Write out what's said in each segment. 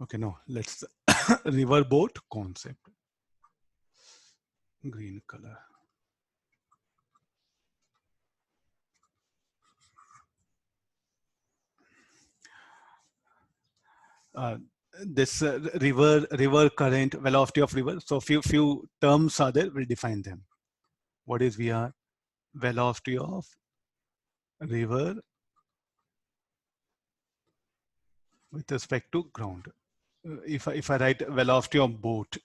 Okay, no, let's riverboat concept. Green color. Uh, this river current, velocity of river. So few terms are there. We'll define them. What is VR? Velocity of river with respect to ground. If I write velocity of boat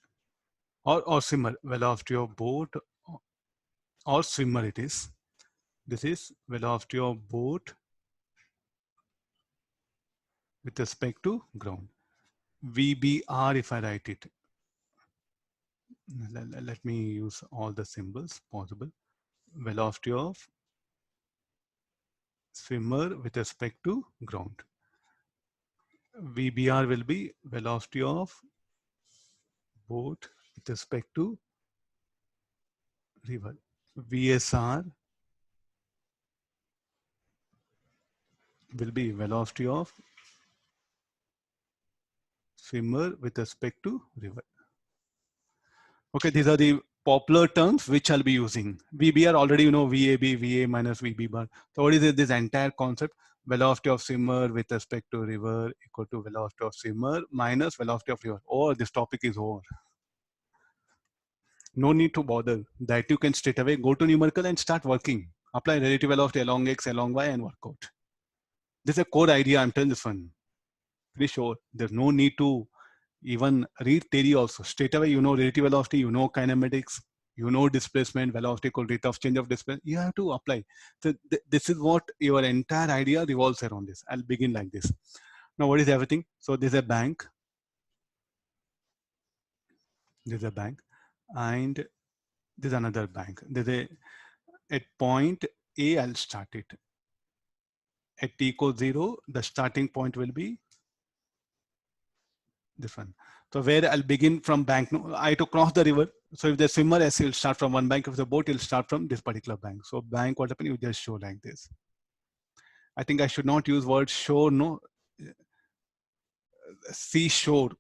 or swimmer, velocity of boat or swimmer, it is. This is velocity of boat with respect to ground. VBR, if I write it, let me use all the symbols possible. Velocity of swimmer with respect to ground. VBR will be velocity of boat with respect to river. VSR will be velocity of swimmer with respect to river. Okay, these are the popular terms which I'll be using. VBR already you know, VAB, VA minus VB bar. So what is it, this entire concept? Velocity of swimmer with respect to river equal to velocity of swimmer minus velocity of river. Oh, this topic is over. No need to bother. That you can straight away go to numerical and start working. Apply relative velocity along X, along Y and work out. This is a core idea, I'm telling this one. Pretty sure. There's no need to even read theory also. Straight away, you know relative velocity, you know kinematics, you know displacement, velocity equal rate of change of displacement. You have to apply. So this is what your entire idea revolves around this. I'll begin like this. Now, what is everything? So there's a bank. There's a bank. And there's another bank. There's a at point A, I'll start it. At t equals 0, the starting point will be this one. So where I'll begin from bank, I have to cross the river. So if the swimmer S, he'll start from one bank. If the boat, he'll start from this particular bank. So bank, what happened? You just show like this. I think I should not use word shore, no. Seashore,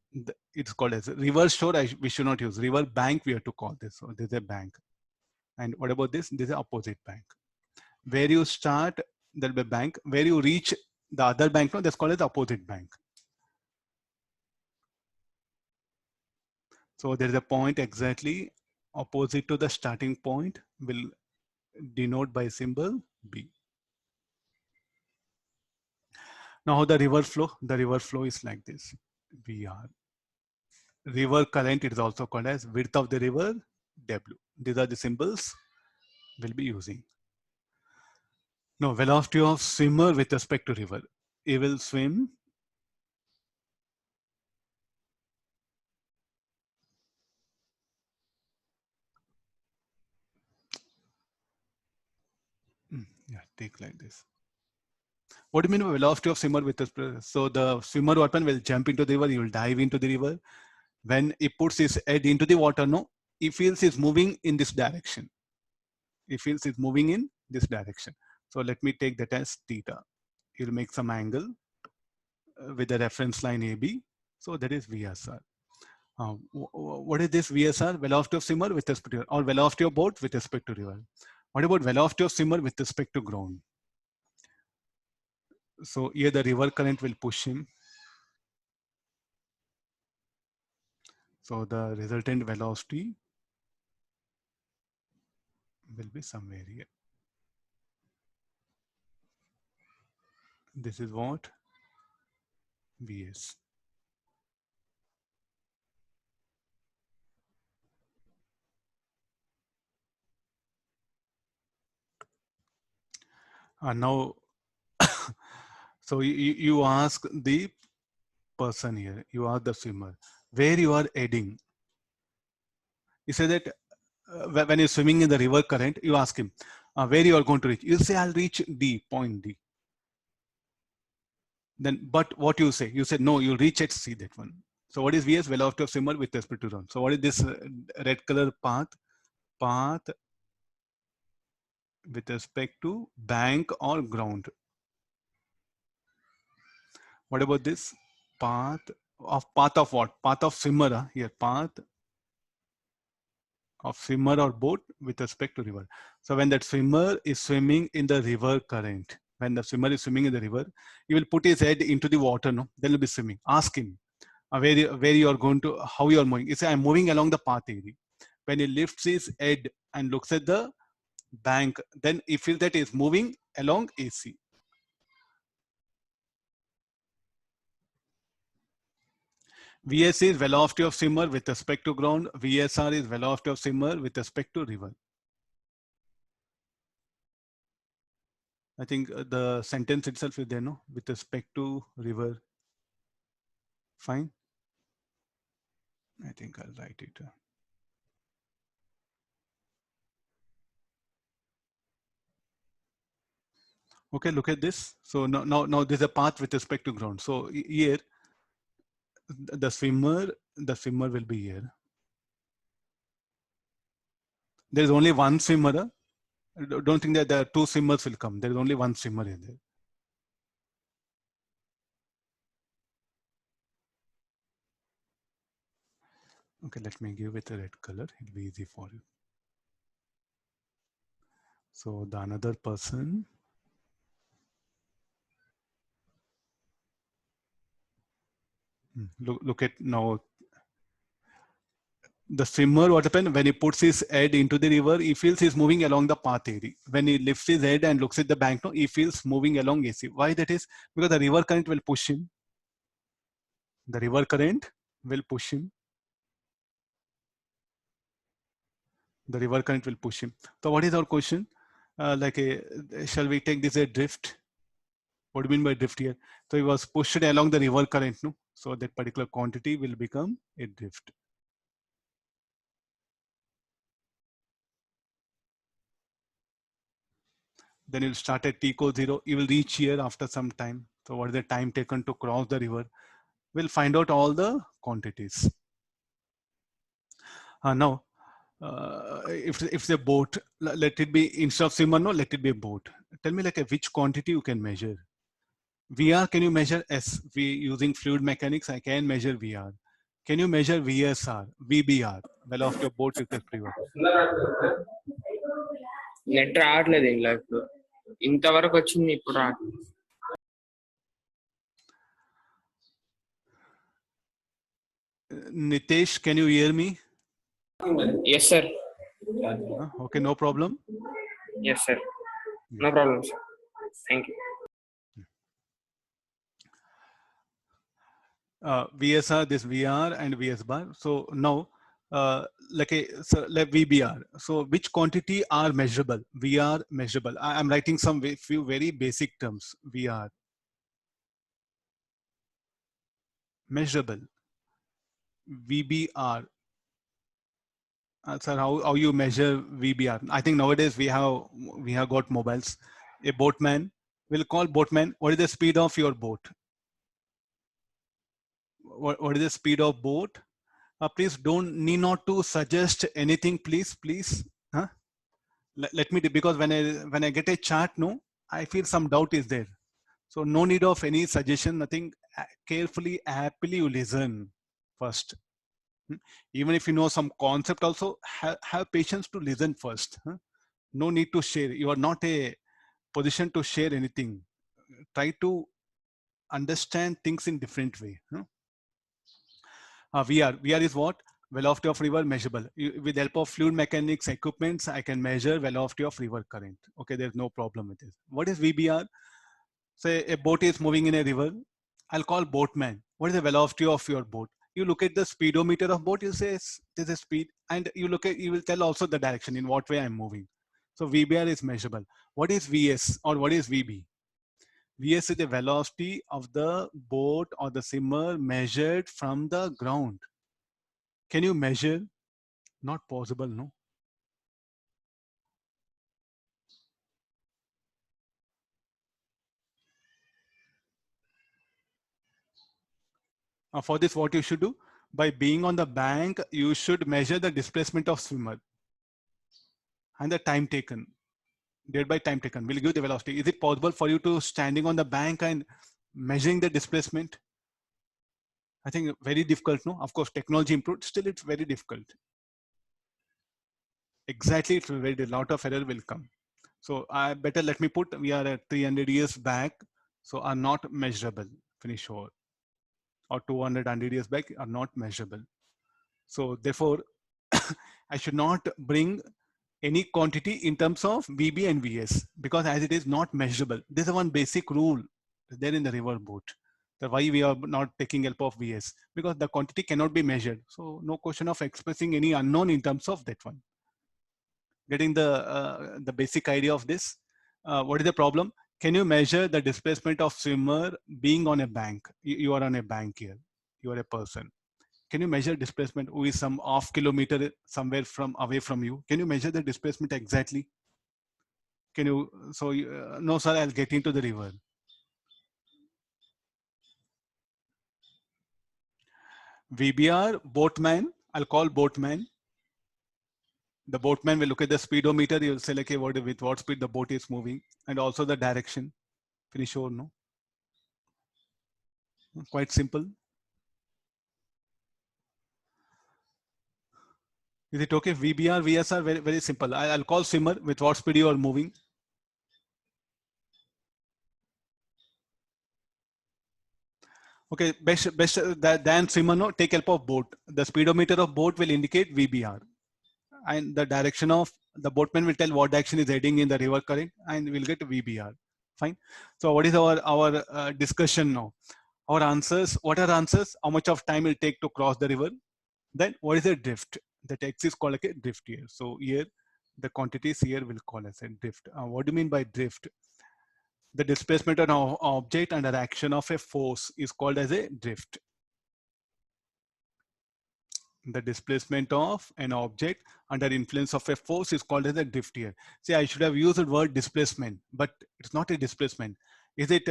it's called as river shore. We should not use river bank. We have to call this. So there's a bank. And what about this? This is opposite bank. Where you start, there'll be a bank. Where you reach the other bank, no, that's called as opposite bank. So there is a point exactly opposite to the starting point, will denote by symbol B. Now how the river flow is like this. VR. River current, it is also called as width of the river, W. These are the symbols we'll be using. Now velocity of swimmer with respect to river. He will swim yeah, take like this. What do you mean by velocity of swimmer with respect? So the swimmer weapon will jump into the river, he will dive into the river. When he puts his head into the water, no, he feels he's moving in this direction. He feels he's moving in this direction. So let me take that as theta. He'll make some angle with the reference line AB. So that is VSR. What is this VSR? Velocity of swimmer with respect to river, or velocity of boat with respect to river. What about velocity of swimmer with respect to ground? So here the river current will push him. So the resultant velocity will be somewhere here. This is what VS. And now, so you ask the person here, you ask the swimmer, where you are heading. You say that when you're swimming in the river current, you ask him, where you are going to reach. You say, I'll reach D, point D. Then, but what you say? You said, no, you'll reach at C, that one. So what is VS? Velocity of swimmer with respect to run. So what is this red color path? Path with respect to bank or ground. What about this? Path of path of what? Path of swimmer here. Path of swimmer or boat with respect to river. So when that swimmer is swimming in the river current, when the swimmer is swimming in the river, he will put his head into the water, no? Then he'll be swimming. Ask him where you are going to, how you are moving. He say, I'm moving along the path area. When he lifts his head and looks at the bank, then he feels that he is moving along AC. VS is velocity of swimmer with respect to ground. VSR is velocity of swimmer with respect to river. I think the sentence itself is there, no? With respect to river. Fine. I think I'll write it. Okay, look at this. So now there's a path with respect to ground. So here, the swimmer will be here. There's only one swimmer. Don't think that there are two swimmers will come. There's only one swimmer in there. Okay, let me give it a red color. It'll be easy for you. So the another person. Look at now. The swimmer, what happened when he puts his head into the river, he feels he's moving along the path area. When he lifts his head and looks at the bank, no, he feels moving along AC. Why that is? Because the river current will push him. The river current will push him. The river current will push him. So what is our question? Shall we take this a drift? What do you mean by drift here? So he was pushed along the river current, no? So that particular quantity will become a drift. Then you'll start at t equals 0. You will reach here after some time. So what is the time taken to cross the river? We'll find out all the quantities. Now, if it's a boat, let it be instead of swimmer, no, let it be a boat. Tell me like which quantity you can measure. VR, can you measure S? We using fluid mechanics, I can measure VR. Can you measure VSR, VBR, velocity of boat with the river? Net రావట్లేదు ఇంట్లో ఇప్పుడు ఇంతవరకు వచ్చింది ఇప్పుడు రావట్లేదు. Nitesh, can you hear me? Yes, sir. Okay, no problem. Yes, sir. No problem, sir. Thank you. VSR, this VR and VS bar. So now, like VBR. So which quantity are measurable? VR measurable. I'm writing some few very basic terms. VR measurable. VBR. Sir, how you measure VBR? I think nowadays we have got mobiles. A boatman will call boatman. What is the speed of your boat? What is the speed of boat? Please need not to suggest anything, please. Huh? Let me, because when I get a chart, no, I feel some doubt is there. So no need of any suggestion, nothing. Carefully, happily you listen first. Even if you know some concept also, have patience to listen first. Huh? No need to share. You are not a position to share anything. Try to understand things in different way. Huh? VR is what? Velocity of river measurable. With the help of fluid mechanics equipments, I can measure velocity of river current. Okay, there's no problem with this. What is VBR? Say a boat is moving in a river. I'll call boatman. What is the velocity of your boat? You look at the speedometer of boat, you say there's a speed, and you will tell also the direction, in what way I'm moving. So VBR is measurable. What is VS or what is VB? VS is the velocity of the boat or the swimmer measured from the ground. Can you measure? Not possible, no? For this, what you should do? By being on the bank, you should measure the displacement of swimmer and the time taken. Divided by time taken will give the velocity. Is it possible for you to standing on the bank and measuring the displacement? I think very difficult, no? Of course, technology improved, still it's very difficult. Exactly, it's very, a lot of error will come. So I better let me put, we are at 300 years back, so are not measurable, finish over. Or 200 years back are not measurable. So therefore, I should not bring any quantity in terms of VB and VS because as it is not measurable. This is one basic rule there in the river boat. The why we are not taking help of VS because the quantity cannot be measured. So no question of expressing any unknown in terms of that one. Getting the basic idea of this. What is the problem? Can you measure the displacement of swimmer being on a bank? You are on a bank here. You are a person. Can you measure displacement who is some half kilometer somewhere from away from you? Can you measure the displacement exactly? Can you? So no, sir. I'll get into the river. VBR boatman. I'll call boatman. The boatman will look at the speedometer. You'll say like, okay, with what speed the boat is moving, and also the direction. Finish or no? Quite simple. Is it okay? VBR, VSR, very, very simple. I'll call swimmer with what speed you are moving. Okay, best than swimmer, no, take help of boat. The speedometer of boat will indicate VBR. And the direction of the boatman will tell what direction is heading in the river current and we'll get VBR. Fine. So what is our discussion now? Our answers, what are answers? How much of time will take to cross the river? Then what is a drift? That X is called like a drift here. So here the quantities here will call as a drift. What do you mean by drift? The displacement of an object under the action of a force is called as a drift. The displacement of an object under influence of a force is called as a drift here. See, I should have used the word displacement, but it's not a displacement. Is it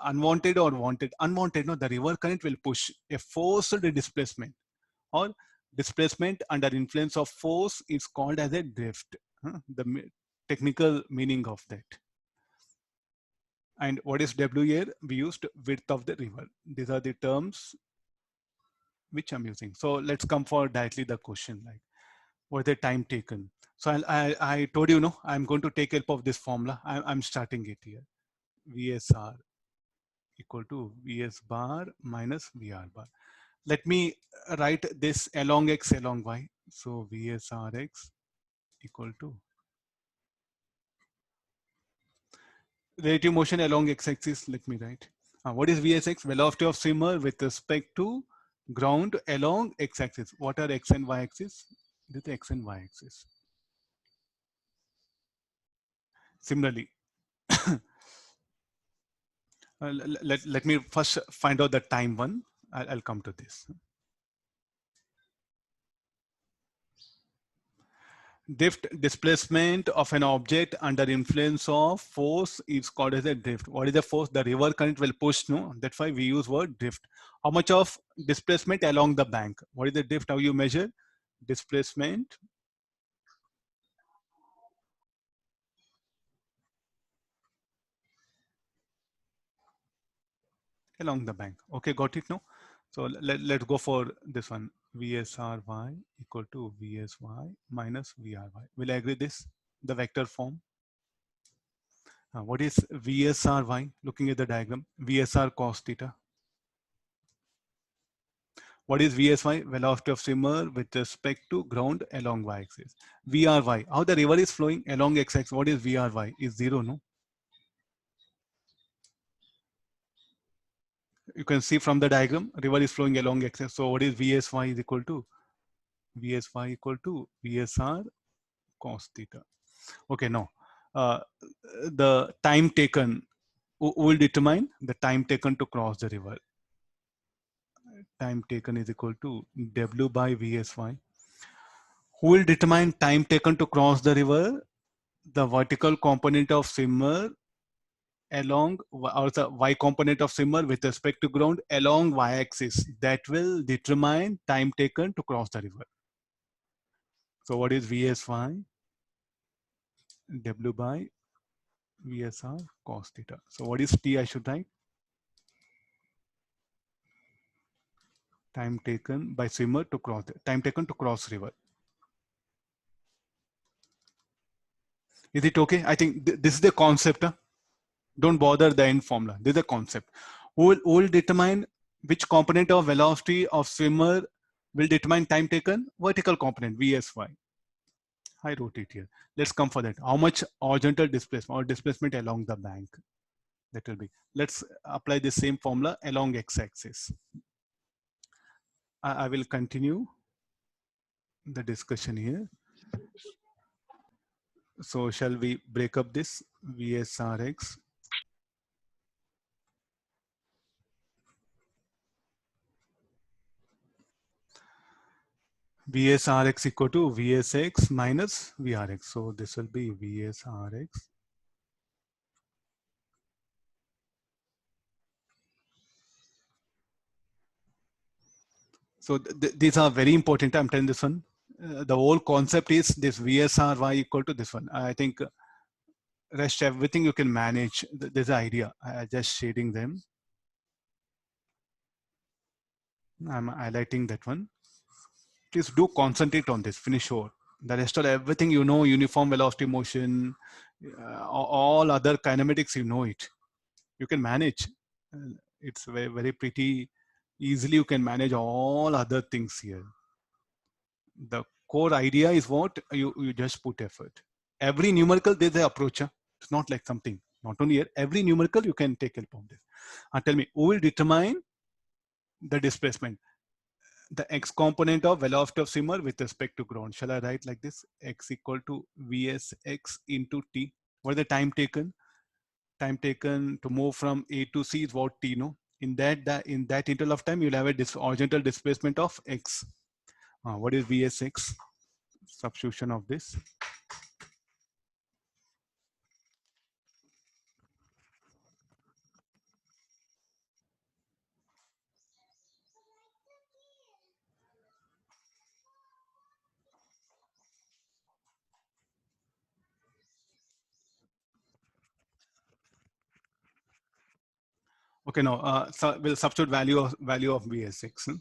unwanted or wanted? Unwanted, no, the river current will push a forced displacement or displacement under influence of force is called as a drift. The technical meaning of that. And what is W here? We used width of the river. These are the terms which I'm using. So let's come for directly the question, like what the time taken. So I told you, no, I'm going to take help of this formula. I'm starting it here. VSR equal to VS bar minus VR bar. Let me write this along X along Y. So VSRX equal to relative motion along X-axis. Let me write. What is VSX? Velocity of swimmer with respect to ground along X-axis. What are X and Y-axis? This is X and Y-axis. Similarly, let me first find out the time one. I'll come to this. Drift, displacement of an object under influence of force is called as a drift. What is the force? The river current will push, no? That's why we use word drift. How much of displacement along the bank? What is the drift? How you measure? Displacement along the bank. Okay, got it, no? So let's go for this one. VSRY equal to VSY minus VRY. Will I agree this? The vector form. What is VSRY? Looking at the diagram, VSR cos theta. What is VSY? Velocity of swimmer with respect to ground along y-axis. VRY, how the river is flowing along x-axis. What is VRY? Is zero, no? You can see from the diagram, river is flowing along x-axis. So what is VSY is equal to? VSY equal to VSR cos theta. Okay, no. The time taken, who will determine the time taken to cross the river? Time taken is equal to W by VSY. Who will determine time taken to cross the river? The vertical component of swimmer along, or the y component of swimmer with respect to ground along y-axis. That will determine time taken to cross the river. So what is VSY? W by VSR cos theta. So what is T I should write? Time taken by swimmer to cross, time taken to cross river. Is it okay? I think this is the concept. Don't bother the end formula. This is the concept. Who will determine which component of velocity of swimmer will determine time taken? Vertical component, VSY. I wrote it here. Let's come for that. How much horizontal displacement or displacement along the bank? That will be. Let's apply the same formula along x-axis. I will continue the discussion here. So shall we break up this VSRX? VSRX equal to VSX minus VRX. So this will be VSRX. So these are very important. I'm telling this one. The whole concept is this VSRY equal to this one. I think rest everything you can manage. There's an idea. I just shading them. I'm highlighting that one. Please do concentrate on this. Finish over. The rest of everything you know, uniform velocity motion, all other kinematics, you know it. You can manage. It's very, very pretty easily. You can manage all other things here. The core idea is what you just put effort. Every numerical, there's an approach. It's not like something. Not only here, every numerical you can take help of this. Tell me, who will determine the displacement? The x component of velocity of swimmer with respect to ground. Shall I write like this? X equal to Vsx into t. What is the time taken? Time taken to move from A to C is what t, no? In that interval of time, you'll have a horizontal displacement of x. What is Vsx? Substitution of this. Okay, no, so we'll substitute value of Vsx.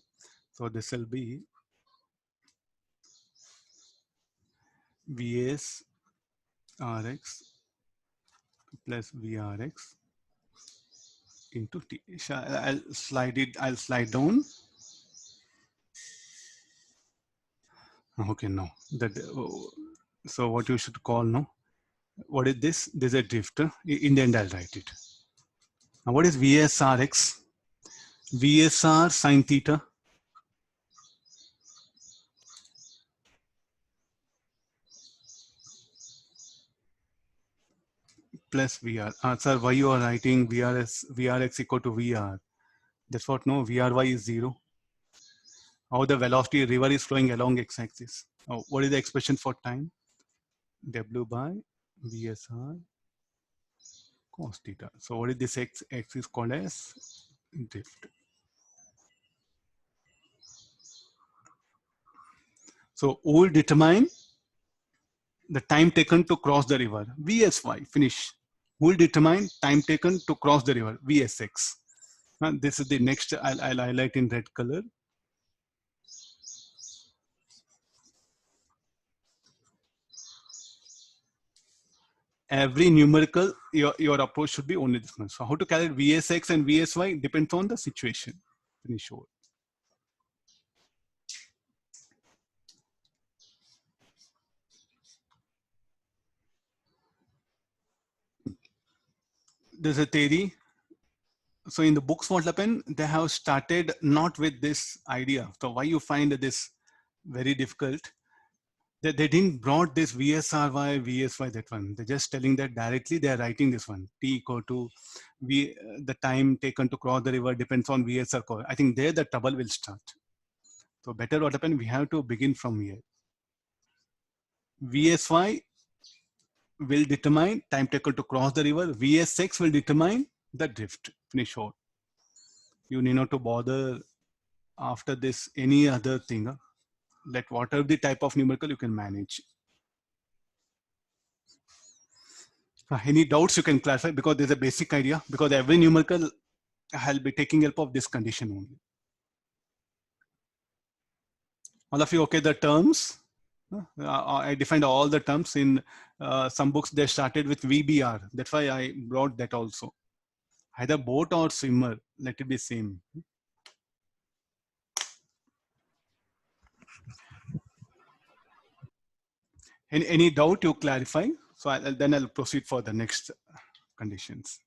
So this will be Vs Rx plus Vrx into t. I'll slide it. I'll slide down. Okay, no. That so what you should call, no? What is this? This is a drift. In the end, I'll write it. Now, what is VSRX? VSR sine theta plus VR. Sir, why you are writing VRX equal to VR? That's what, no, VRY is 0. How the velocity river is flowing along x-axis. Oh, what is the expression for time? W by VSR cos theta. So what is this x is called as drift. So who will determine the time taken to cross the river? VSY, finish. Who will determine time taken to cross the river? VSX. This is the next, I'll highlight in red color. Every numerical, your approach should be only this one. So how to calculate VSX and VSY depends on the situation. Finish over. There's a theory. So in the books, what happened? They have started not with this idea. So why you find this very difficult? They didn't brought this VSRY, VSY, that one. They're just telling that directly. They're writing this one. T equal to the time taken to cross the river depends on VSR. I think there the trouble will start. So better what happened? We have to begin from here. VSY will determine time taken to cross the river. VSX will determine the drift. Finish out. You need not to bother after this any other thing. Let whatever the type of numerical you can manage. Any doubts you can clarify, because there's a basic idea, because every numerical I'll be taking help of this condition only. All of you okay? The terms. I defined all the terms in some books. They started with VBR. That's why I brought that also. Either boat or swimmer. Let it be same. Any doubt you clarify? So then I'll proceed for the next conditions.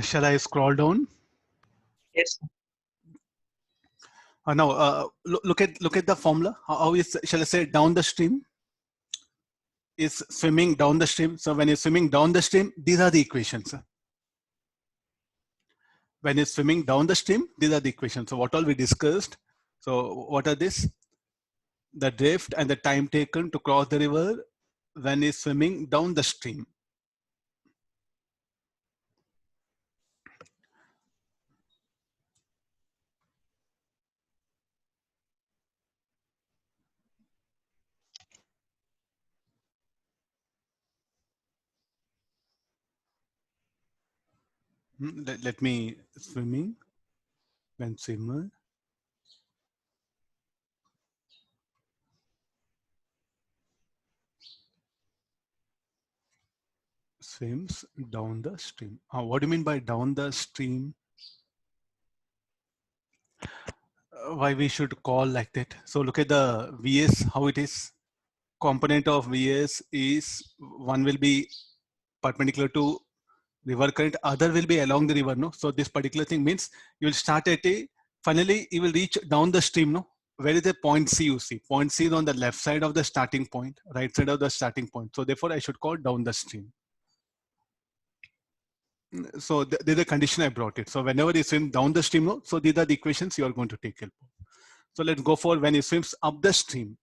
Shall I scroll down? Yes. Now look at the formula. How is, shall I say, down the stream? Is swimming down the stream. So when you're swimming down the stream, these are the equations. When you're swimming down the stream, these are the equations. So what all we discussed. So what are this? The drift and the time taken to cross the river when you're swimming down the stream. Let me swimming when swimmer swims down the stream. What do you mean by down the stream? Why we should call like that? So look at the VS, how it is. Component of VS is one will be perpendicular to river current, other will be along the river. No, so this particular thing means you will start at a, finally you will reach down the stream. No, where is the point C? You see point C is on the left side of the starting point, right side of the starting point. So therefore I should call down the stream. So there's a condition I brought it. So whenever you swim down the stream, no, so these are the equations you are going to take help of. So let's go for when he swims up the stream.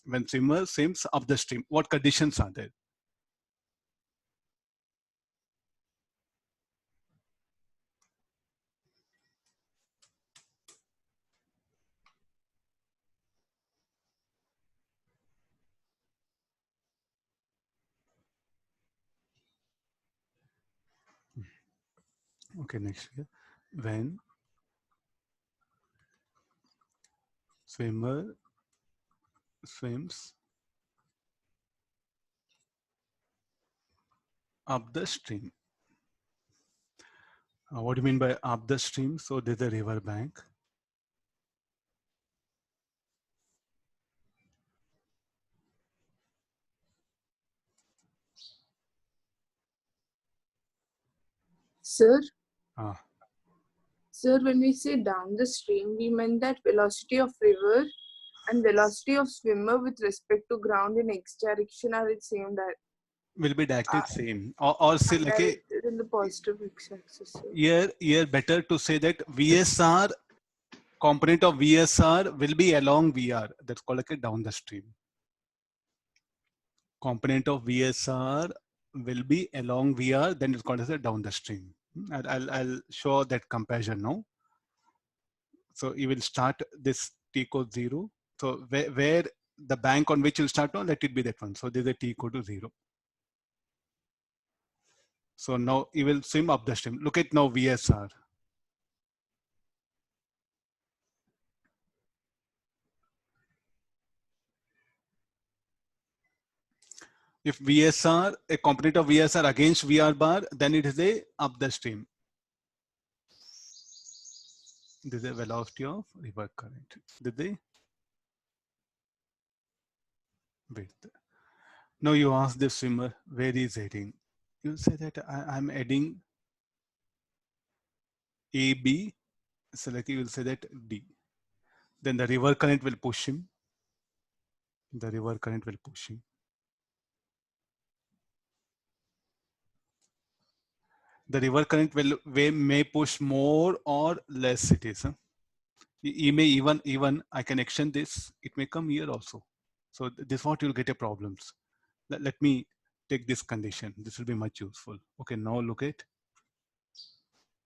When swimmer swims up the stream, what conditions are there? Okay, next here. When swimmer swims up the stream. What do you mean by up the stream? So there's a river bank. Sir, Ah, sir, when we say down the stream, we meant that velocity of river and velocity of swimmer with respect to ground in x direction are the same will be directed same. Or say like a, directed in the positive x-axis. Sir. here better to say that VSR, component of VSR will be along VR. That's called like a down the stream. Component of VSR will be along VR, then it's called as a down the stream. I'll show that comparison now. So you will start this t equals 0. So where the bank on which you'll start on, let it be that one. So there's a t equal to 0. So now you will swim up the stream. Look at now VSR. If VSR, a component of VSR against VR bar, then it is a up the stream. This is a velocity of river current. Did they? Wait. Now you ask the swimmer, where is heading? You say that I'm heading AB. So like you will say that D. Then the river current will push him. The river current will push him. The river current may push more or less it is. Huh? You may even I can extend this. It may come here also. So this is what you'll get a problems. Let me take this condition. This will be much useful. Okay, now look at,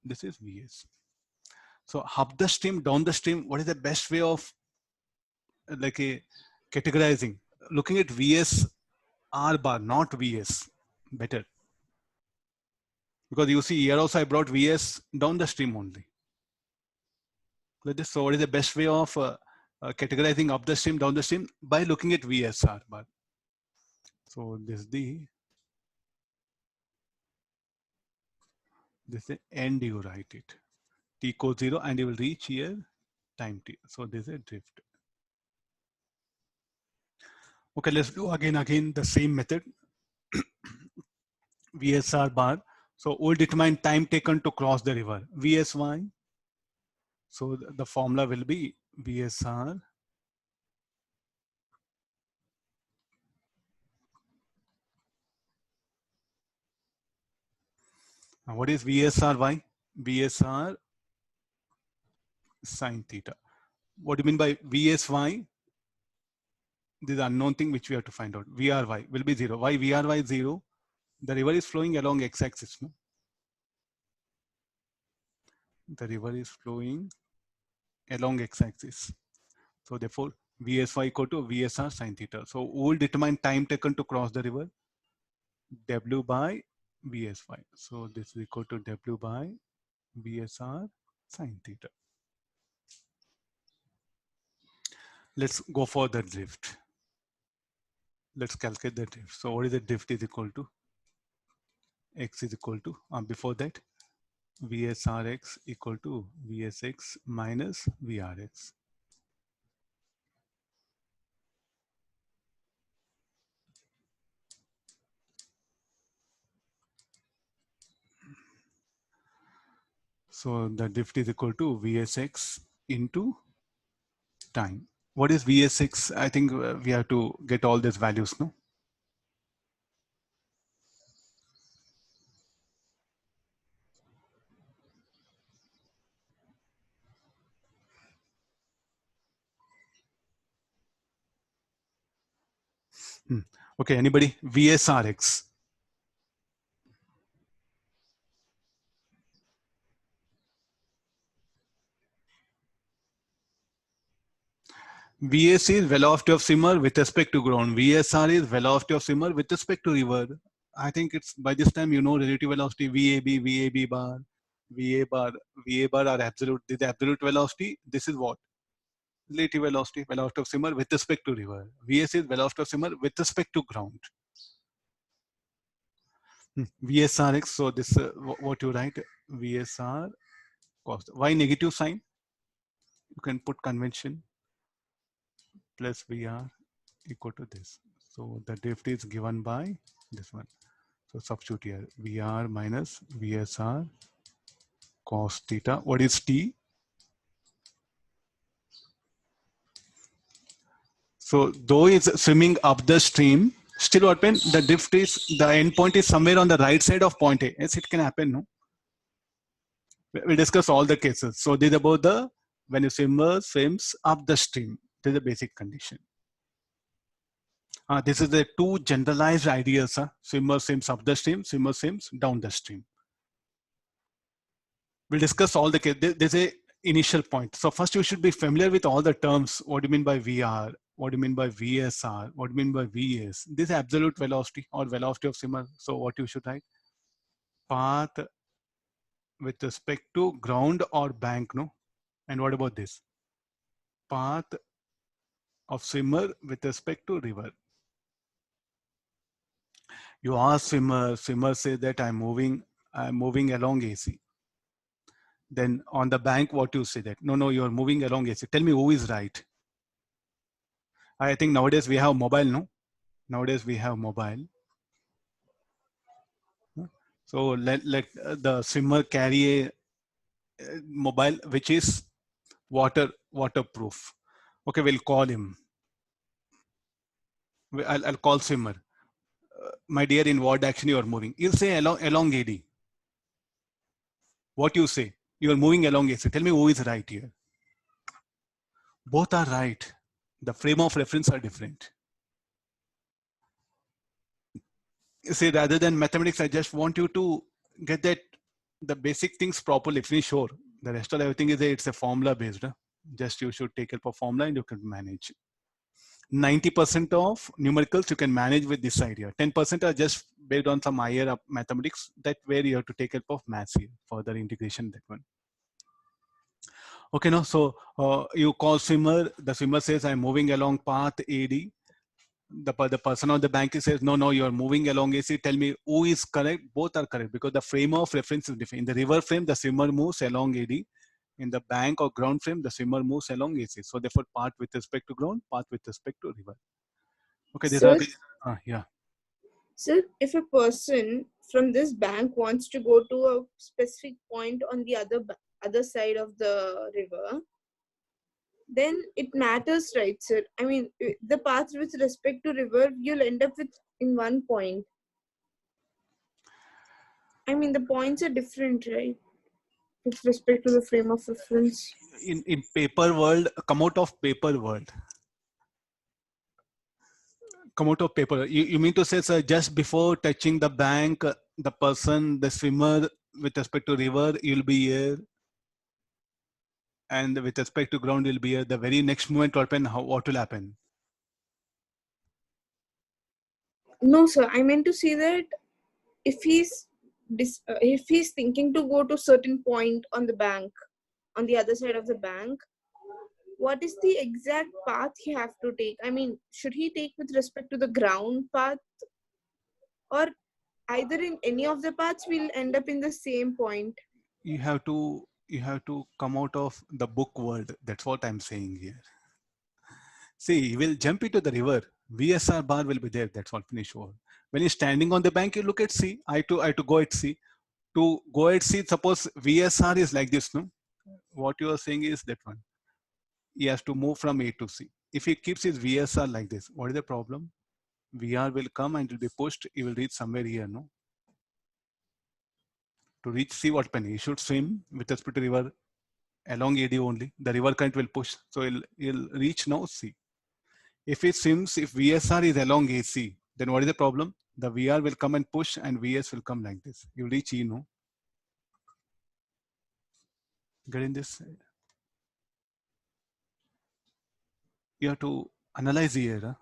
this is Vs. So up the stream, down the stream, what is the best way of like a categorizing? Looking at Vs R bar, not Vs, better. Because you see here also I brought Vs down the stream only. Like this. So what is the best way of categorizing up the stream, down the stream? By looking at VSR bar. So this is the end, you write it. T equals 0 and you will reach here time t. So this is a drift. Okay, let's do again the same method. VSR bar. So we'll determine time taken to cross the river. VSY. So the formula will be VSR what is VSRY? VSR sine theta. What do you mean by VSY? This is unknown thing which we have to find out. VRY will be 0. Why VRY is 0? The river is flowing along x-axis. No? The river is flowing along x-axis. So therefore, VSY equal to VSR sine theta. So we will determine time taken to cross the river. W by VSY. So this is equal to W by VSR sine theta. Let's go for the drift. Let's calculate the drift. So what is the drift is equal to? X is equal to, before that, VSRX equal to VSX minus VRX. So the drift is equal to VSX into time. What is VSX? I think we have to get all these values, no? Okay, anybody? VSRX. VS is velocity of swimmer with respect to ground. VSR is velocity of swimmer with respect to river. I think it's by this time you know relative velocity VAB, VAB bar, VA bar, VA bar are absolute. This is absolute velocity. This is what? Relative velocity, velocity of swimmer with respect to river. VS is velocity of swimmer with respect to ground. VSRX. So this what you write? VSR cost. Why negative sign? You can put convention plus VR equal to this. So the drift is given by this one. So substitute here VR minus VSR cos theta. What is T? So though it's swimming up the stream, still what happens? The drift is, the end point is somewhere on the right side of point A. Yes, it can happen, no? We'll discuss all the cases. So this is about the, when a swimmer swims up the stream, this is the basic condition. This is the two generalized ideas. Swimmer swims up the stream, swimmer swims down the stream. We'll discuss all the cases. There's a initial point. So first you should be familiar with all the terms. What do you mean by VR? What do you mean by VSR? What do you mean by VS? This is absolute velocity or velocity of swimmer. So what you should write? Path with respect to ground or bank, no? And what about this? Path of swimmer with respect to river. You ask swimmer, swimmer say that I'm moving along AC. Then on the bank, what you say that? No, you're moving along AC. Tell me who is right. I think nowadays we have mobile, no? Nowadays we have mobile. So let the swimmer carry a mobile which is waterproof. Okay, we'll call him. I'll call swimmer. My dear, in what direction you are moving? You'll say along AD. What you say? You are moving along AC. Tell me who is right here. Both are right. The frame of reference are different. See, rather than mathematics, I just want you to get that the basic things properly. Finish sure. The rest of everything is it's a formula based. Just you should take help of formula and you can manage. 90% of numericals you can manage with this idea. 10% are just based on some higher mathematics. That where you have to take help of maths here, further integration, that one. Okay, no. So you call swimmer. The swimmer says, "I'm moving along path AD." The person on the bank says, no, you're moving along AC. Tell me who is correct. Both are correct because the frame of reference is different. In the river frame, the swimmer moves along AD. In the bank or ground frame, the swimmer moves along AC. So therefore, path with respect to ground, path with respect to river. Okay, these are Sir, the, yeah. sir, if a person from this bank wants to go to a specific point on the other side of the river, then it matters, right, sir? I mean, the path with respect to river, you'll end up with in one point. I mean, the points are different, right? With respect to the frame of reference. In paper world, come out of paper world. Come out of paper. You mean to say, sir, just before touching the bank, the person, the swimmer with respect to river, you'll be here. And with respect to ground, you'll be here. The very next moment, what will happen? No, sir. I meant to say that if he's thinking to go to certain point on the bank, on the other side of the bank, what is the exact path he have to take? I mean, should he take with respect to the ground path, or either in any of the paths will end up in the same point? You have to come out of the book world. That's what I'm saying here. See, you will jump into the river. VSR bar will be there. That's what finish over. When you're standing on the bank, you look at sea. I to go at sea. To go at sea, suppose VSR is like this, no? What you are saying is that one. He has to move from A to C. If he keeps his VSR like this, what is the problem? VR will come and it will be pushed. He will reach somewhere here, no? To reach C, what pen? He should swim with respect to river along AD only. The river current will push. So he'll reach now C. If it swims, if VSR is along AC, then what is the problem? The VR will come and push and VS will come like this. You reach E, no? Getting this? You have to analyze here. Huh?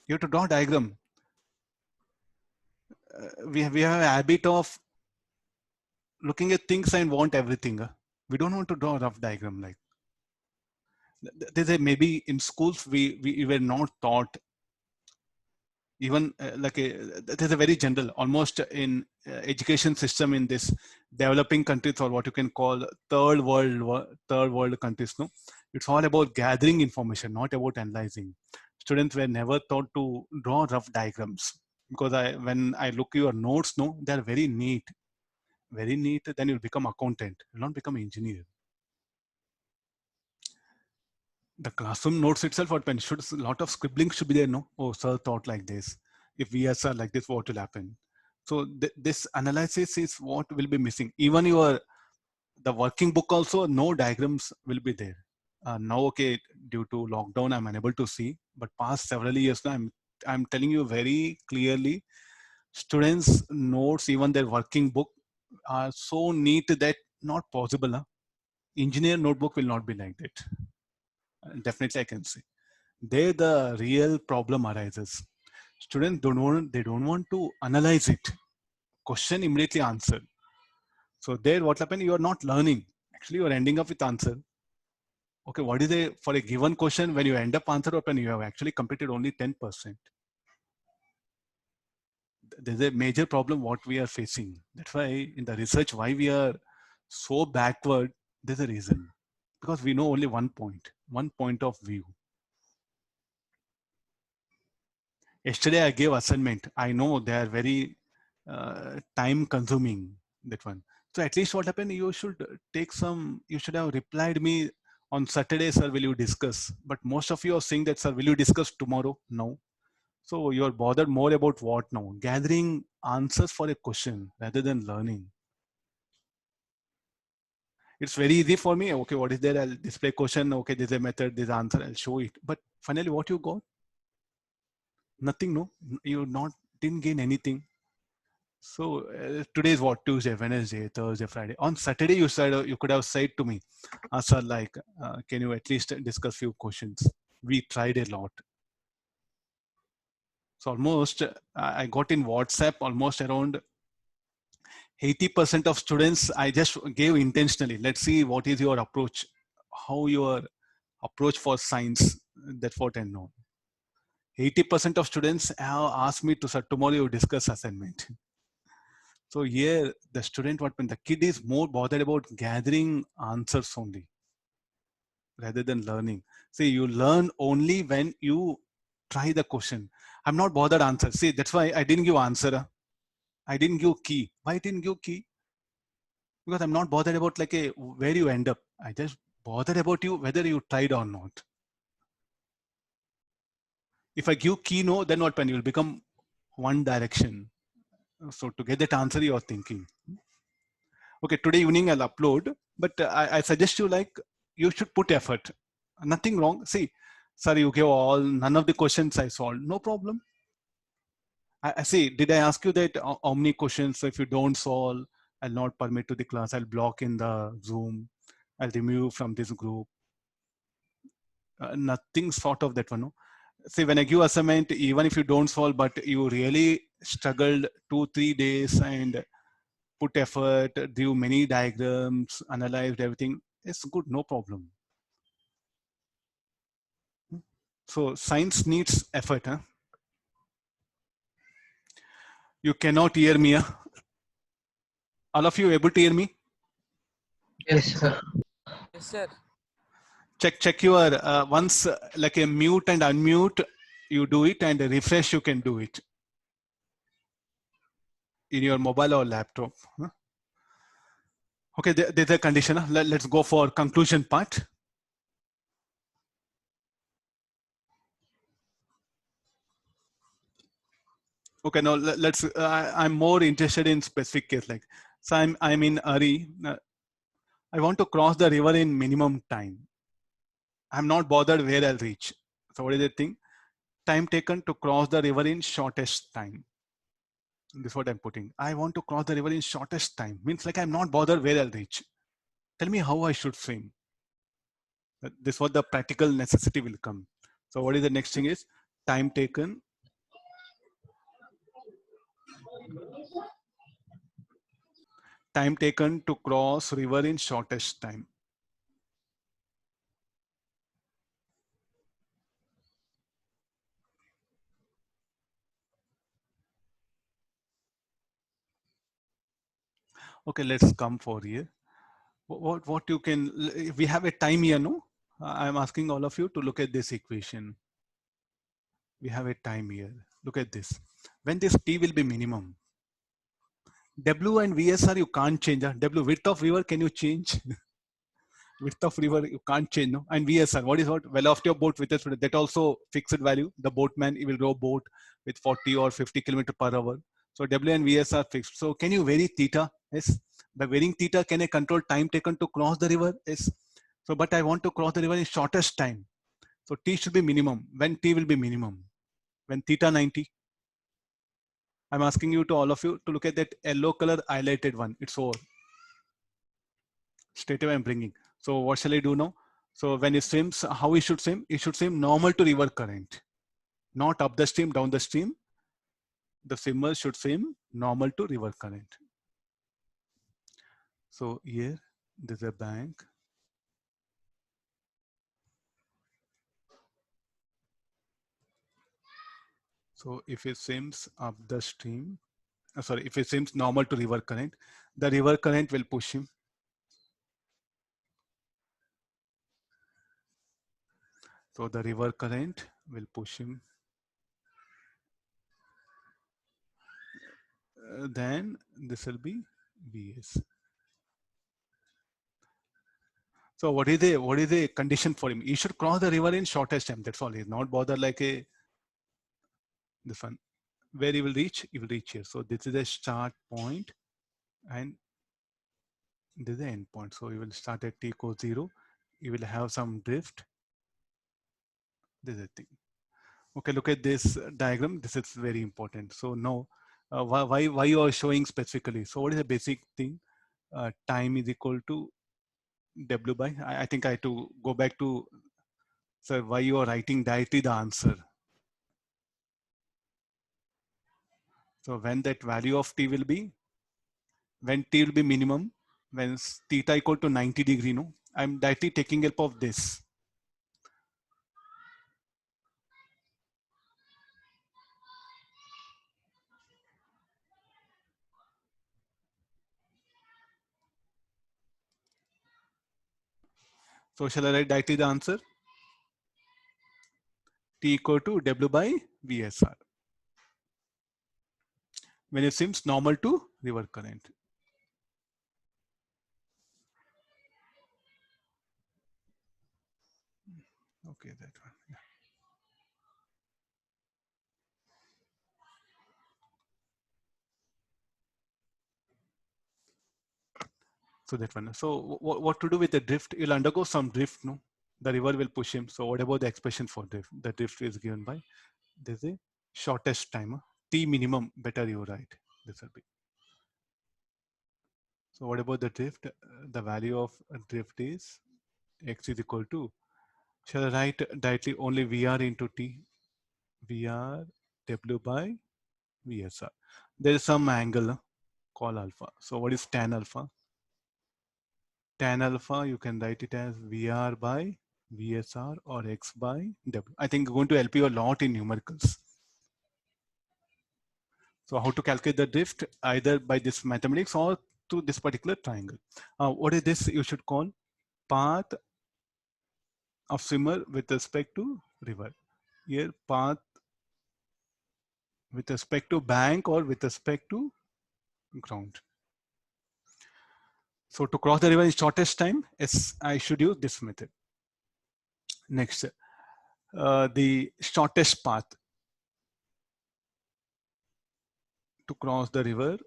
You have to draw a diagram. We have a habit of looking at things and want everything. Huh? We don't want to draw a rough diagram like. There's a, maybe in schools we were not taught even there's a very general almost in education system in this developing countries or what you can call third world countries, no, it's all about gathering information, not about analyzing. Students were never taught to draw rough diagrams because when I look at your notes, no, they're very neat, then you'll become accountant, you'll not become engineer. The classroom notes itself, what pen should a lot of scribbling should be there, no? Oh, sir thought like this. If VSR like this, what will happen? So this analysis is what will be missing. Even the working book also, no diagrams will be there. Now, okay, due to lockdown, I'm unable to see. But past several years now, I'm telling you very clearly, students' notes, even their working book, are so neat that not possible. Huh? Engineer notebook will not be like that. Definitely, I can say. There, the real problem arises. Students don't want to analyze it. Question immediately answered. So there, what happened? You are not learning. Actually, you are ending up with answer. Okay, what is a for a given question when you end up answer open, you have actually completed only 10%. There's a major problem what we are facing. That's why in the research, why we are so backward, there's a reason. Because we know only one point of view. Yesterday I gave assignment. I know they are very time consuming, that one. So at least what happened, you should you should have replied me on Saturday, sir, will you discuss? But most of you are saying that, sir, will you discuss tomorrow? No. So you're bothered more about what now? Gathering answers for a question rather than learning. It's very easy for me. Okay, what is there? I'll display question. Okay, there's a method, there's answer, I'll show it. But finally, what you got? Nothing, no? You're not didn't gain anything. So today is what, Tuesday, Wednesday, Thursday, Friday. On Saturday, you could have said to me, sir, like, can you at least discuss few questions? We tried a lot. So almost I got in WhatsApp almost around 80% of students. I just gave intentionally. Let's see what is your approach, how your approach for science. That's what I know. 80% of students have asked me to, sir, tomorrow you discuss assignment. So here the student, the kid is more bothered about gathering answers only rather than learning. See, you learn only when you try the question. I'm not bothered answer. See, that's why I didn't give answer. I didn't give key. Why I didn't give key? Because I'm not bothered about like where you end up. I just bothered about you whether you tried or not. If I give key no, then what, when you will become one direction. So to get that answer, you are thinking. Okay, today evening I'll upload, but I suggest you, like, you should put effort. Nothing wrong. See, sir, you gave none of the questions I solved. No problem. I see. Did I ask you that how many questions? So if you don't solve, I'll not permit to the class. I'll block in the Zoom. I'll remove you from this group. Nothing sort of that one. No? See, when I give assignment, even if you don't solve, but you really struggled 2-3 days and put effort, drew many diagrams, analyzed everything, it's good, no problem. So science needs effort. Huh? You cannot hear me. Huh? All of you able to hear me? Yes, sir. Yes, sir. Check your once like a mute and unmute, you do it, and refresh, you can do it in your mobile or laptop. Huh? Okay, there's a condition. Huh? Let's go for conclusion part. Okay, now let's. I'm more interested in specific case, like, so I'm in Ari. I want to cross the river in minimum time. I'm not bothered where I'll reach. So what is the thing? Time taken to cross the river in shortest time. This is what I'm putting. I want to cross the river in shortest time. Means like I'm not bothered where I'll reach. Tell me how I should swim. This is what the practical necessity will come. So what is the next thing is time taken. Time taken to cross river in shortest time. Okay, let's come for here. What you can, we have a time here, no? I'm asking all of you to look at this equation. We have a time here. Look at this. When this T will be minimum, W and VSR you can't change. W, width of river, can you change? Width of river you can't change, no? And VSR, what is what? Velocity of boat with that also fixed value. The boatman, he will row boat with 40 or 50 kilometer per hour. So W and VS are fixed. So can you vary theta? Yes. By varying theta, can I control time taken to cross the river? Yes. So, but I want to cross the river in shortest time. So T should be minimum. When T will be minimum? When theta 90. I'm asking you to all of you to look at that yellow color highlighted one. It's over. Straight away I'm bringing. So what shall I do now? So when it swims, how it should swim? It should swim normal to river current, not up the stream, down the stream. The swimmer should swim normal to river current. So here, there's a bank. So if it swims up the stream, sorry, if it swims normal to river current, the river current will push him. So the river current will push him. Then this will be Vs. So what is the condition for him? He should cross the river in shortest time. That's all. He's not bothered like this one. Where he will reach? He will reach here. So this is a start point, and this is the end point. So he will start at t equals 0. He will have some drift. This is the thing. Okay, look at this diagram. This is very important. So now, why you are showing specifically? So what is the basic thing? Time is equal to W by. I think I have to go back to, sir, why you are writing directly the answer. So when that value of t will be, when t will be minimum, when theta equal to 90 degree, no, I'm directly taking help of this. So shall I write directly the answer? T equal to W by VSR. When it seems normal to river current. Okay, that one. Yeah. So that one. So what to do with the drift? You'll undergo some drift, no? The river will push him. So what about the expression for drift? The drift is given by, there's a shortest time. T minimum, better you write. This will be. So what about the drift? The value of drift is x is equal to, shall I write directly only VR into T? VR W by VSR. There is some angle called alpha. So what is tan alpha? Tan alpha, you can write it as VR by VSR or X by W. I think going to help you a lot in numericals. So how to calculate the drift, either by this mathematics or through this particular triangle. What is this you should call? Path of swimmer with respect to river. Here path with respect to bank or with respect to ground. So to cross the river in shortest time, yes, I should use this method. Next, the shortest path to cross the river.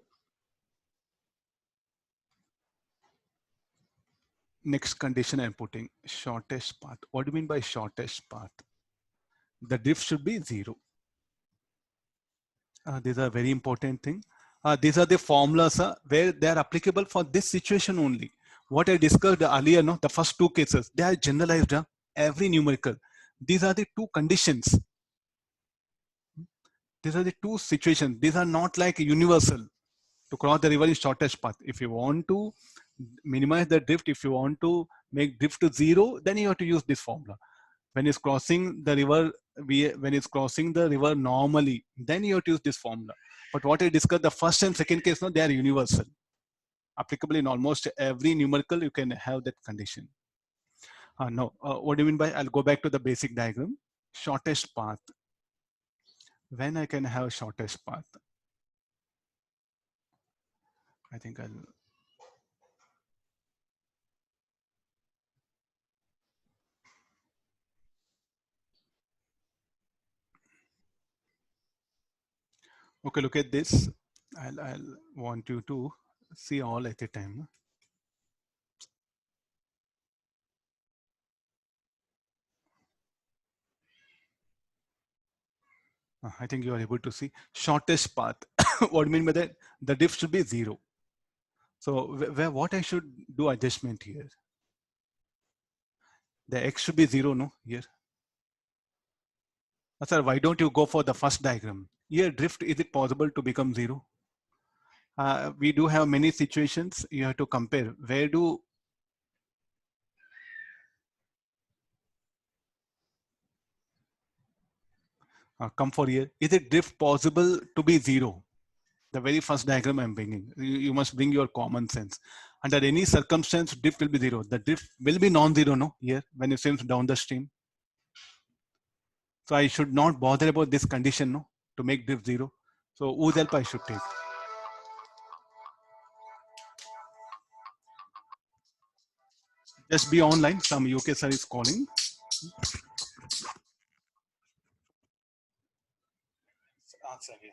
Next condition I'm putting, shortest path. What do you mean by shortest path? The drift should be 0. These are very important thing. These are the formulas where they are applicable for this situation only. What I discussed earlier, no, the first two cases, they are generalized, every numerical. These are the two conditions. These are the two situations. These are not like universal. To cross the river is shortest path. If you want to minimize the drift, if you want to make drift to 0, then you have to use this formula. When it's crossing the river, when it's crossing the river normally, then you have to use this formula. But what I discussed, the first and second case, no, they are universal. Applicable in almost every numerical, you can have that condition. No, what do you mean by, I'll go back to the basic diagram. Shortest path. When I can have shortest path? I think I'll, okay, look at this. I'll want you to see all at a time. I think you are able to see shortest path. What do you mean by that? The drift should be 0. So what I should do adjustment here? The x should be 0, no, here. Sir, why don't you go for the first diagram? Here drift, is it possible to become 0? We do have many situations you have to compare. Where do come for here? Is it drift possible to be 0? The very first diagram I'm bringing. You must bring your common sense. Under any circumstance, drift will be 0. The drift will be non-zero, no? Here, when it swims down the stream. So I should not bother about this condition, no? To make drift 0. So whose help I should take? Just be online. Some UK sir is calling. Answer here.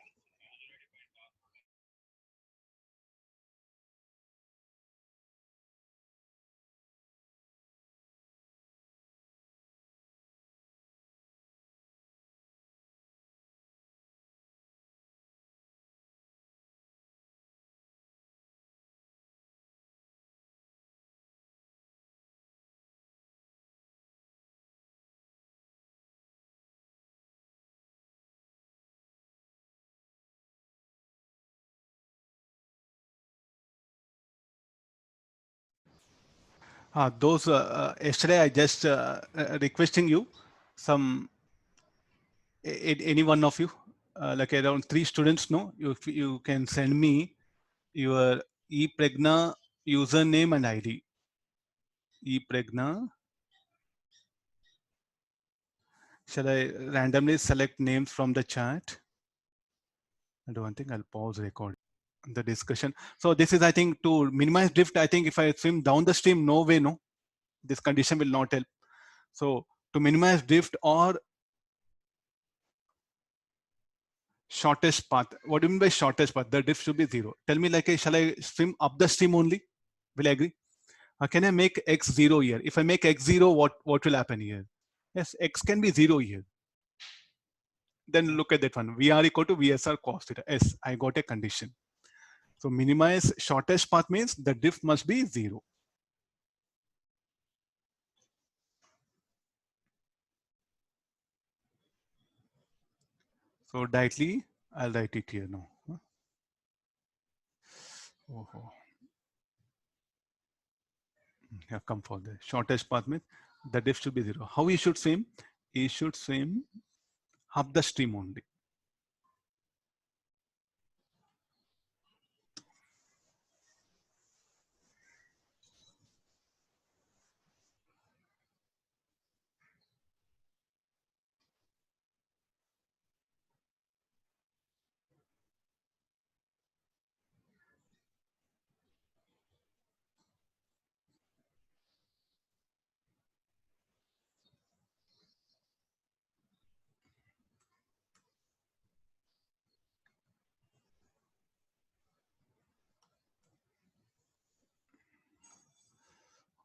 Those yesterday I just requesting you some any one of you like around 3 students, no, you can send me your ePregna username and ID. ePregna. Shall I randomly select names from the chat? I don't think I'll pause record the discussion. So this is, I think, to minimize drift. I think if I swim down the stream, no way, no, this condition will not help. So to minimize drift or shortest path, what do you mean by shortest path? The drift should be 0. Tell me, like, shall I swim up the stream only? Will I agree? Can I make x 0 here? If I make x 0, what will happen here? Yes, x can be 0 here. Then look at that one. VR equal to VSR cos theta. Yes, I got a condition. So minimize shortest path means the drift must be 0. So directly I'll write it here now. Oh. Yeah, come for the shortest path means the drift should be 0. How he should swim? He should swim up the stream only.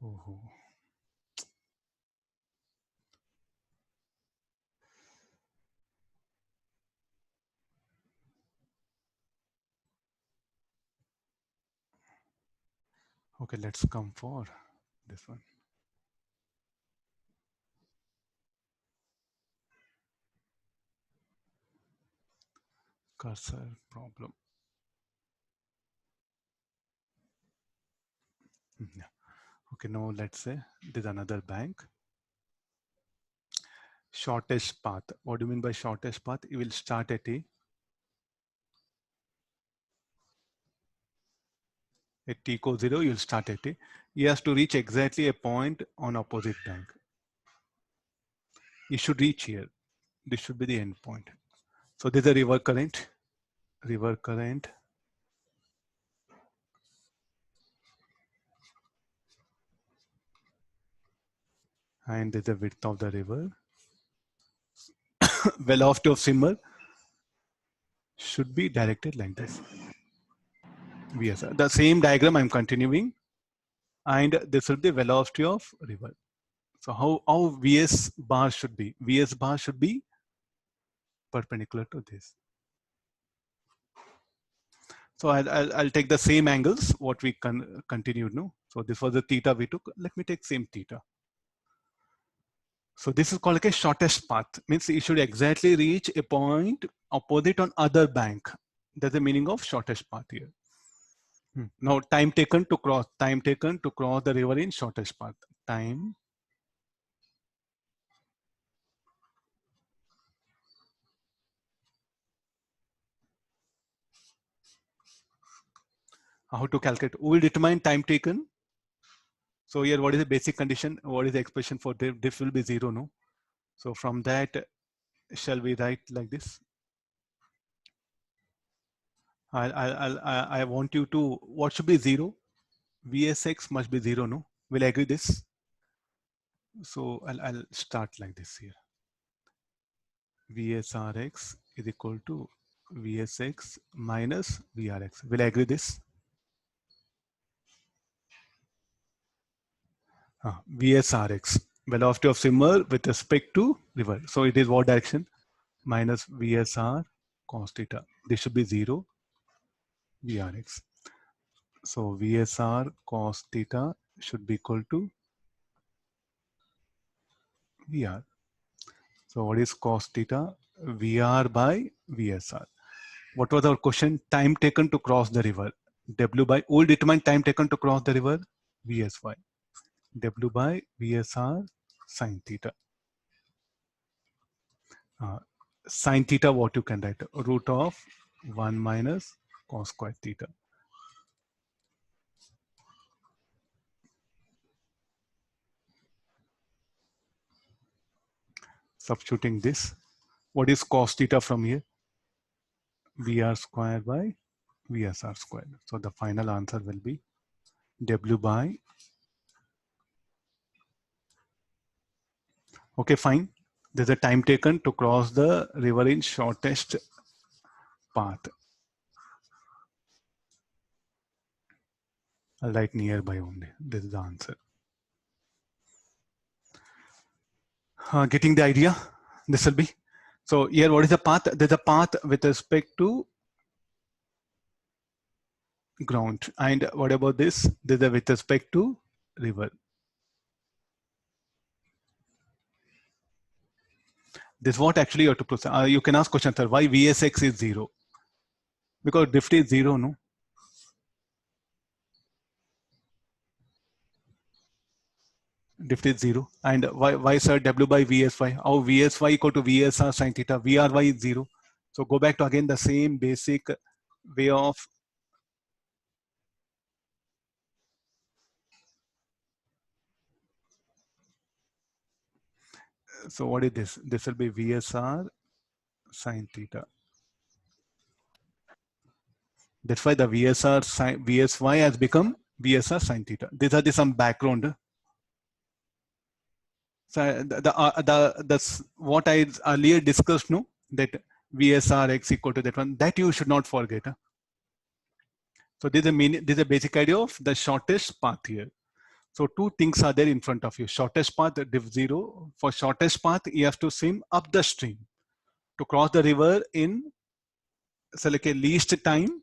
Oh. Okay, let's come for this one. Cursor problem. Yeah. Okay, now let's say there's another bank. Shortest path. What do you mean by shortest path? You will start at t equals 0, you'll start at t. He has to reach exactly a point on opposite bank. You should reach here. This should be the end point. So there's a river current. River current. And there's the width of the river. Velocity of swimmer should be directed like this. Yes, the same diagram I'm continuing. And this will be velocity of river. So how VS bar should be? VS bar should be perpendicular to this. So I'll take the same angles what we continued. No, so this was the theta we took. Let me take same theta. So this is called like a shortest path. Means you should exactly reach a point opposite on other bank. That's the meaning of shortest path here. Now time taken to cross the river in shortest path. Time how to calculate? We will determine time taken. So here, what is the basic condition? What is the expression for drift? Drift will be 0, no? So from that, shall we write like this? I want you to, what should be 0? VSX must be 0, no? Will I agree this? So I'll start like this here. VSRX is equal to VSX minus VRX. Will I agree this? VSRX, velocity of swimmer with respect to river. So it is what direction? Minus VSR cos theta. This should be 0, VRX. So VSR cos theta should be equal to VR. So what is cos theta? VR by VSR. What was our question? Time taken to cross the river. W by, we'll determine time taken to cross the river, VSY. W by VSR sine theta. Sine theta, what you can write? Root of 1 minus cos square theta. Substituting this, what is cos theta from here? VR square by VSR square. So the final answer will be W by. Okay, fine. There's a time taken to cross the river in shortest path. I'll write nearby only. This is the answer. Getting the idea? This will be. So here, what is the path? There's a path with respect to ground. And what about this? There's a with respect to river. This is what actually you have to process. You can ask question, sir, why VSX is 0? Because drift is 0, no? Drift is 0. And why sir, W by VSY? How VSY equal to VSR sin theta? VRY is 0. So go back to again the same basic way of. So what is this? This will be VSR sin theta. That's why the VSR sin, VSY has become VSR sin theta. These are some background. So the what I earlier discussed, no, that VSR x equal to that one, that you should not forget. So this is a basic idea of the shortest path here. So two things are there in front of you. Shortest path, div 0. For shortest path, you have to swim up the stream to cross the river in, so like a least time,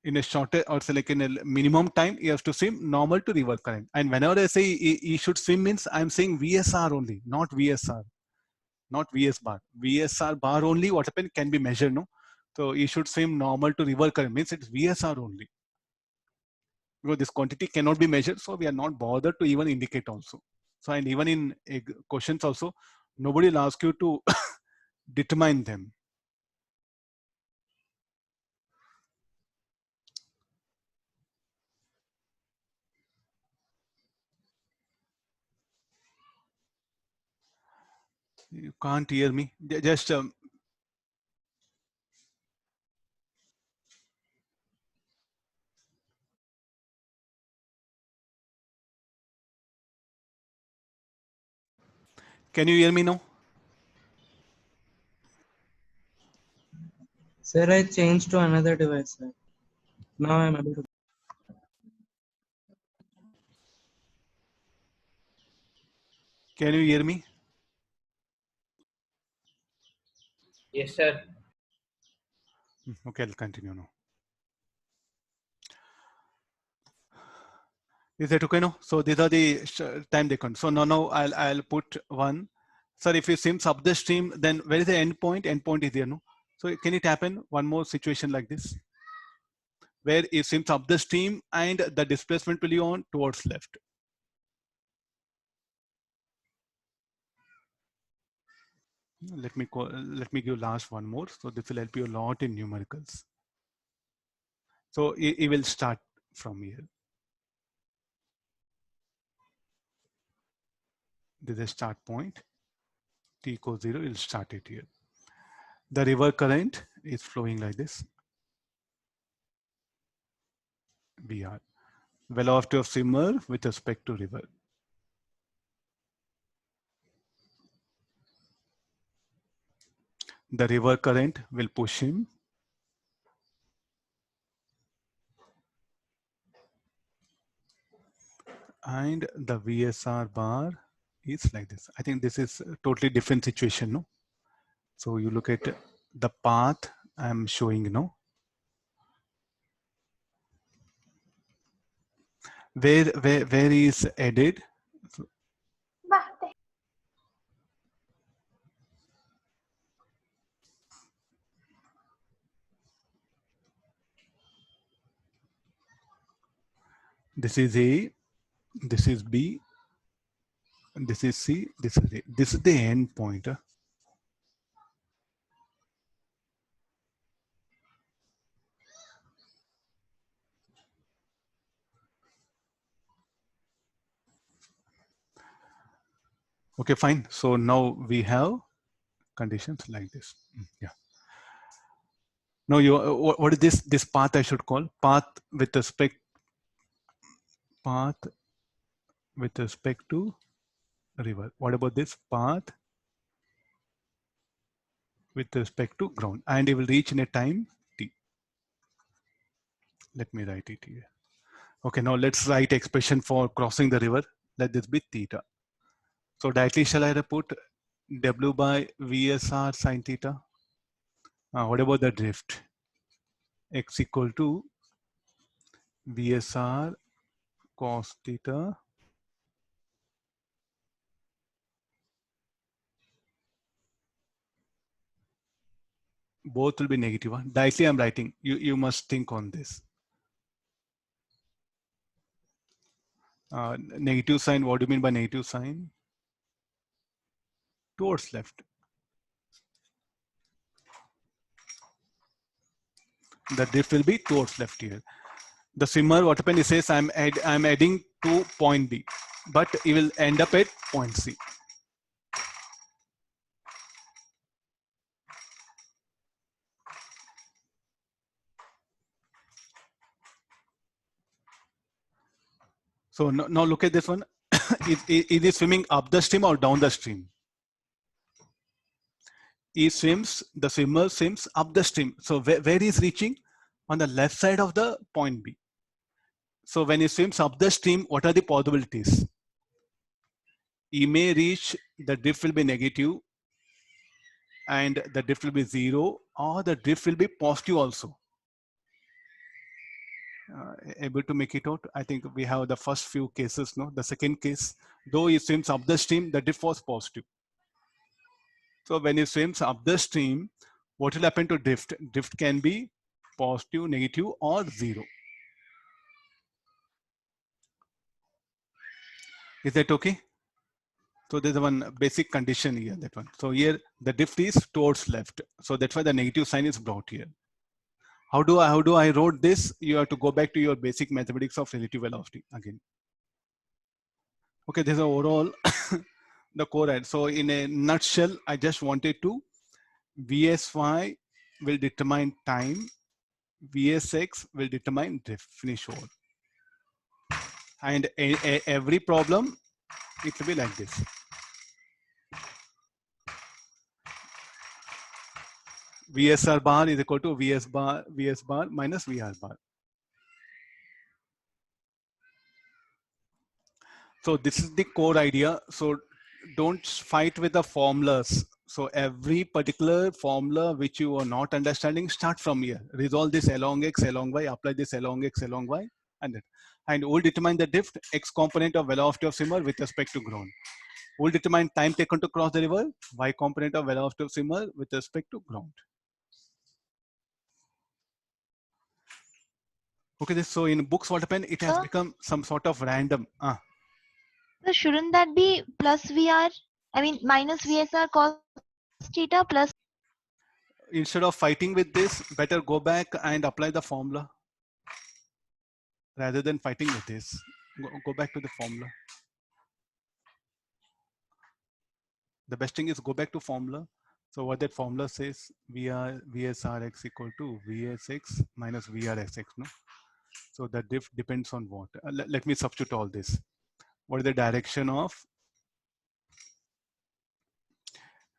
in a shorter, or so like in a minimum time, you have to swim normal to river current. And whenever I say you should swim, means I'm saying VSR only, not VSR, not VS bar. VSR bar only, what happened can be measured, no? So you should swim normal to river current, means it's VSR only. Because this quantity cannot be measured, so we are not bothered to even indicate also. So, and even in questions also, nobody will ask you to determine them. You can't hear me. Just can you hear me now? Sir, I changed to another device, sir. Now I'm able to. Can you hear me? Yes, sir. Okay, I'll continue now. Is that okay now? So these are the time they count. So now I'll put one. Sir, if you swim up the stream, then where is the end point? End point is there, no? So can it happen? One more situation like this, where it swims up the stream and the displacement will be on towards left. Let me give last one more. So this will help you a lot in numericals. So it will start from here. This is a start point. T equals 0, it will start it here. The river current is flowing like this. VR. Velocity of swimmer with respect to river. The river current will push him. And the VSR bar is like this. I think this is a totally different situation, no? So you look at the path I'm showing, no? Where is added? This is A, this is B, This is C, this is A. This is the end point. Okay, fine. So now we have conditions like this. Yeah. Now you, what is this? This path I should call path with respect to river. What about this path with respect to ground? And it will reach in a time t. Let me write it here. Okay, now let's write expression for crossing the river. Let this be theta. So directly shall I put W by VSR sine theta? What about the drift? X equal to VSR cos theta both will be negative. Directly I'm writing. You must think on this. Negative sign, what do you mean by negative sign? Towards left. The drift will be towards left here. The swimmer, what happens, he says, I'm adding to point B, but he will end up at point C. So now look at this one. Is he swimming up the stream or down the stream? The swimmer swims up the stream. So where he is reaching? On the left side of the point B. So when he swims up the stream, what are the possibilities? He may reach, the drift will be negative and the drift will be 0, or the drift will be positive also. Able to make it out? I think we have the first few cases, no? The second case, though he swims up the stream, the drift was positive. So when he swims up the stream, what will happen to drift? Drift can be positive, negative, or 0. Is that okay? So there's one basic condition here, that one. So here the drift is towards left. So that's why the negative sign is brought here. How do I wrote this? You have to go back to your basic mathematics of relative velocity again. Okay, this is overall the core ad. So in a nutshell, I just wanted to, VSY will determine time, VSX will determine drift, finish all. And every problem, it will be like this. VSR bar is equal to VS bar minus VR bar. So this is the core idea. So don't fight with the formulas. So every particular formula which you are not understanding, start from here. Resolve this along X, along Y, apply this along X, along Y, and that. And we'll determine the drift, X component of velocity of swimmer with respect to ground. We'll determine time taken to cross the river, Y component of velocity of swimmer with respect to ground. Okay, so in books, what happened? It has become some sort of random. So shouldn't that be plus VR? I mean minus VSR cos theta plus. Instead of fighting with this, better go back and apply the formula. Rather than fighting with this, go back to the formula. The best thing is go back to formula. So what that formula says, VSRX equal to VSX minus VRXX, no? So the drift depends on what? Let me substitute all this. What is the direction of?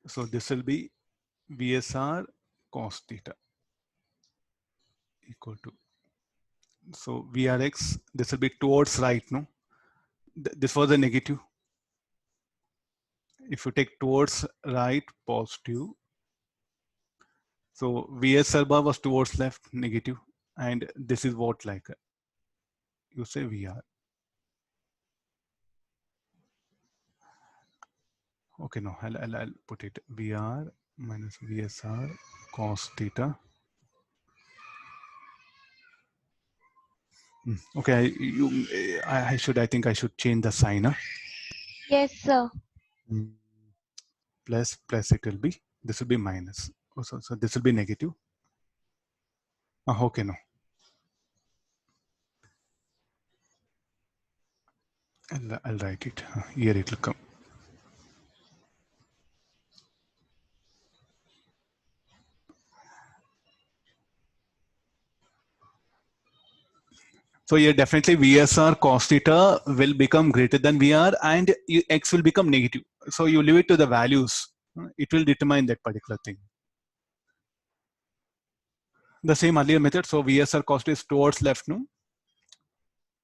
So this will be VSR cos theta equal to. So VRX, this will be towards right, no? This was a negative. If you take towards right, positive. So VSR bar was towards left, negative. And this is what, like, you say VR. Okay, no, I'll put it VR minus VSR cos theta. Okay, I think I should change the sign. Huh? Yes, sir. Plus it will be, this will be minus. So this will be negative. Okay, no. I'll write it. Here it will come. So here definitely VSR cos theta will become greater than VR and X will become negative. So you leave it to the values. It will determine that particular thing. The same earlier method. So VSR cos theta is towards left, no?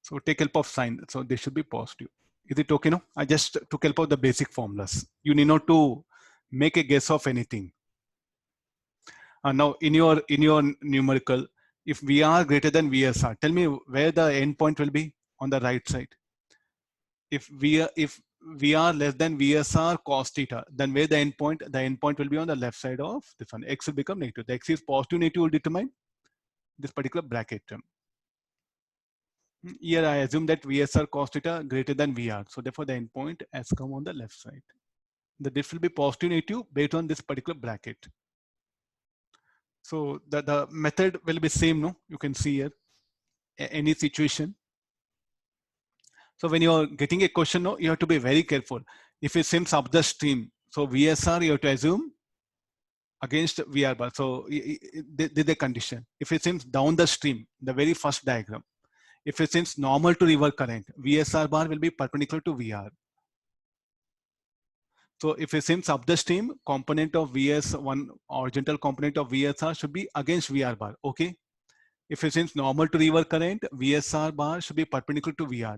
So take help of sign. So this should be positive. Is it okay? No, I just took help of the basic formulas. You need not to make a guess of anything. Now in your numerical, if VR greater than VSR, tell me where the endpoint will be on the right side. If VR less than VSR cos theta, then where the endpoint will be on the left side of this one. X will become negative. The X is positive, negative will determine this particular bracket term. Here I assume that VSR cos theta greater than VR. So therefore the endpoint has come on the left side. The diff will be positive, negative based on this particular bracket. So the method will be same, no? You can see here, any situation. So when you're getting a question, no, you have to be very careful. If it seems up the stream, so VSR you have to assume against VR bar. So the condition. If it seems down the stream, the very first diagram, if it seems normal to river current, VSR bar will be perpendicular to VR. So if it seems up the stream, component of VS1, horizontal component of VSR should be against VR bar. Okay. If it seems normal to river current, VSR bar should be perpendicular to VR.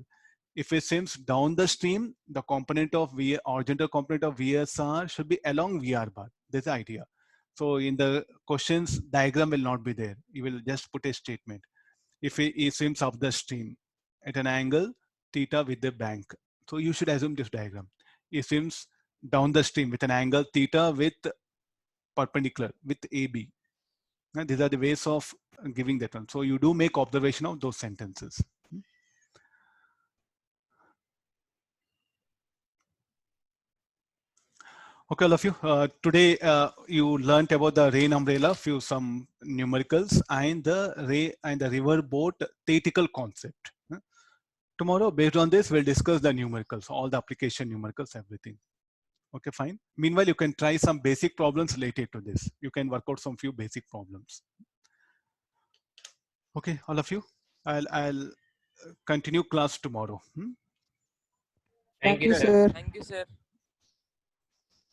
If it seems down the stream, the component of horizontal component of VSR should be along VR bar. That's the idea. So in the questions, diagram will not be there. You will just put a statement. If it seems up the stream at an angle theta with the bank. So you should assume this diagram. It seems down the stream with an angle theta with perpendicular with AB. And these are the ways of giving that one. So you do make observation of those sentences. Okay, all of you. Today you learned about the rain umbrella, some numericals, and the river boat theoretical concept. Tomorrow, based on this, we'll discuss the numericals, all the application numericals, everything. Okay, fine. Meanwhile, you can try some basic problems related to this. You can work out some few basic problems. Okay, all of you. I'll continue class tomorrow. Thank you, sir. Thank you, sir.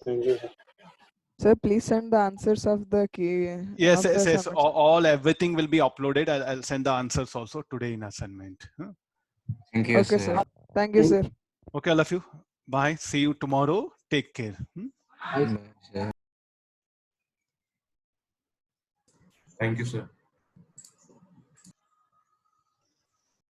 Thank you. Sir, please send the answers of the key. Yes, yes. Everything will be uploaded. I'll send the answers also today in assignment. Thank you, Okay, sir. Thank you, sir. Okay, all of you. Bye. See you tomorrow. Take care. Bye, sir. Thank you, sir.